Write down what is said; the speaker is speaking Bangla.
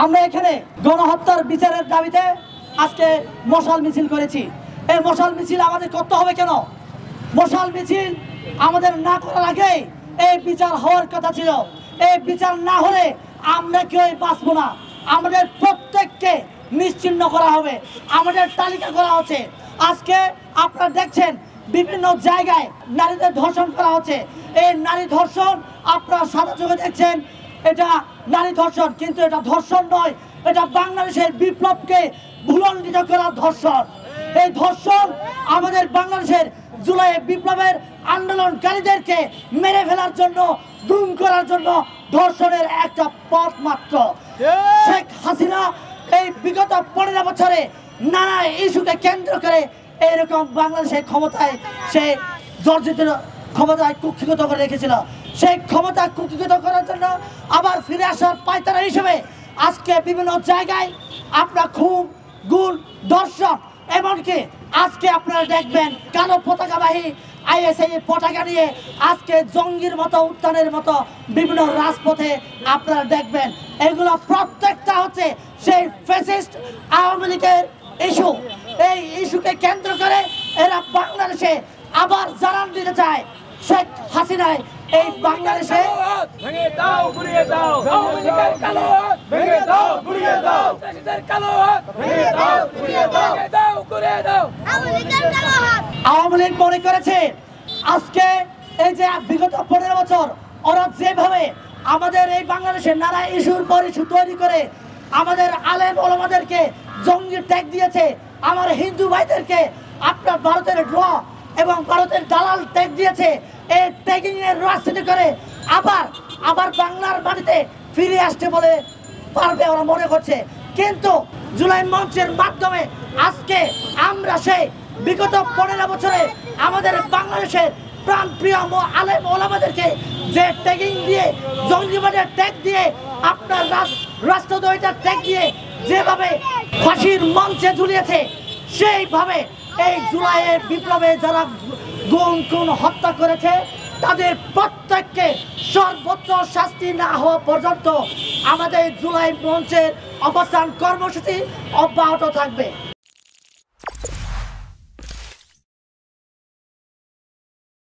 আমরা এখানে গণহত্যার বিচারের দাবিতে আজকে মশাল মিছিল করেছি। এই মশাল মিছিল আমাদের করতে হবে কেন? মশাল মিছিল আমাদের না করার আগে এই বিচার হওয়ার কথা ছিল। এই বিচার না হলে আমরা কেউই বাঁচবো না। আমাদের প্রত্যেককে নিশ্চিহ্ন করা হবে, আমাদের তালিকা করা হচ্ছে। আজকে আপনারা দেখছেন বিভিন্ন জায়গায় নারীদের ধর্ষণ করা হচ্ছে। এই নারী ধর্ষণ আপনারা সাদা চোখে দেখছেন, এটা নারী ধর্ষণ, কিন্তু এটা ধর্ষণ নয়, এটা বাংলাদেশের বিপ্লবকে ভুলণ্ডিত করার ধর্ষণ। এই ধর্ষণ আমাদের বাংলাদেশের জুলাই বিপ্লবের আন্দোলনকারীদেরকে মেরে ফেলার জন্য, গুম করার জন্য ধর্ষণের একটা পথ মাত্র। শেখ হাসিনা এই বিগত 15 বছরে নানা ইস্যুকে কেন্দ্র করে এরকম বাংলাদেশের ক্ষমতায় সে জর্জিত ক্ষমতায় কুক্ষিগত করে রেখেছিল। সেই ক্ষমতা কুক্ষিগত করার জন্য আবার ফিরে আসার পায়তারা হিসেবে আজকে বিভিন্ন জায়গায় আপনার খুন, গুম, ধর্ষণ, এমনকি আজকে আপনারা দেখবেন কালো পতাকাবাহী আইএসআই পতাকা নিয়ে আজকে জঙ্গির মতো, উত্থানের মতো বিভিন্ন রাজপথে আপনারা দেখবেন। এগুলো প্রত্যেকটা হচ্ছে সেই ফ্যাসিস্ট আওয়ামী লীগের ইস্যু। এই ইস্যুকে কেন্দ্র করে এরা বাংলাদেশে আবার জানান দিতে চায় শেখ হাসিনায় এই বাংলাদেশে আওয়ামী লীগ মনে করেছে আজকে এই যে বিগত 15 বছর ওরা যেভাবে আমাদের এই বাংলাদেশের নানা ইস্যুর পর ইস্যু তৈরি করে আমাদের আলেম ওলামাদেরকে জঙ্গি ট্যাগ দিয়েছে, আমার হিন্দু ভাইদেরকে আপনার ভারতের ড্র এবং ভারতের দালাল ট্যাগ দিয়েছে। এই ট্যাগিং এর রাজনীতি করে আবার বাংলার মাটিতে ফিরে আসতে বলে পারবে ওরা মনে করছে। কিন্তু জুলাই মঞ্চের মাধ্যমে আজকে আমরা সেই বিগত 15 বছরে আমাদের বাংলাদেশের প্রাণপ্রিয় আলেম ওলামাদেরকে যে ট্যাগিং দিয়ে, জঙ্গিবাদের ট্যাগ দিয়ে, আপনার রাষ্ট্রদ্রোহিতার ট্যাগ দিয়ে যেভাবে ফাঁসির মঞ্চে ঝুলিয়েছে, সেইভাবে এই জুলাইয়ের বিপ্লবে যারা গুম, খুন, হত্যা করেছে তাদের প্রত্যেককে সর্বোচ্চ শাস্তি না হওয়া পর্যন্ত আমাদের জুলাই মঞ্চের অবস্থান কর্মসূচি অব্যাহত থাকবে।